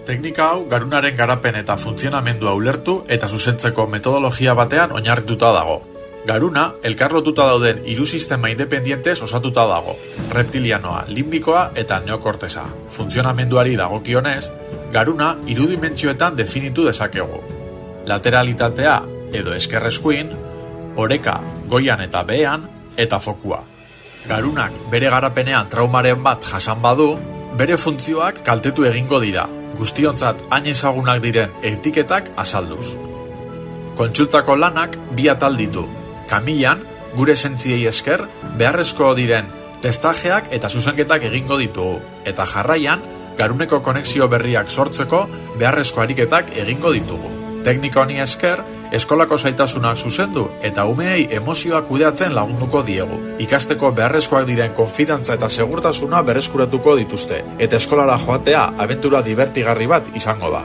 Teknika hau garunaren garapen eta funtzionamendua ulertu eta zuzentzeko metodologia batean oinarrituta dago. Garuna, elkarlotuta dauden hiru sistema independientez osatuta dago, reptilianoa, limbikoa eta neokortesa. Funtzionamenduari dagokionez, garuna hiru dimentsioetan definitu dezakegu. Lateralitatea edo eskerreskuin, oreka goian eta behean eta fokua. Garunak bere garapenean traumaren bat jasan badu, bere funtzioak kaltetu egingo dira, guztiontzat hain ezagunak diren etiketak azalduz. Kontsultako lanak bi atal ditu. Kamilan, gure esentziei esker, beharrezko diren testajeak eta zuzenketak egingo ditugu, eta jarraian, garuneko konexio berriak sortzeko beharrezko ariketak egingo ditugu. Teknika honi esker, eskolako zaitasunak zuzendu eta umeei emozioak kudeatzen lagunduko diegu. Ikasteko beharrezkoak diren konfidantza eta segurtasuna berreskuratuko dituzte, eta eskolara joatea abentura dibertigarri bat izango da.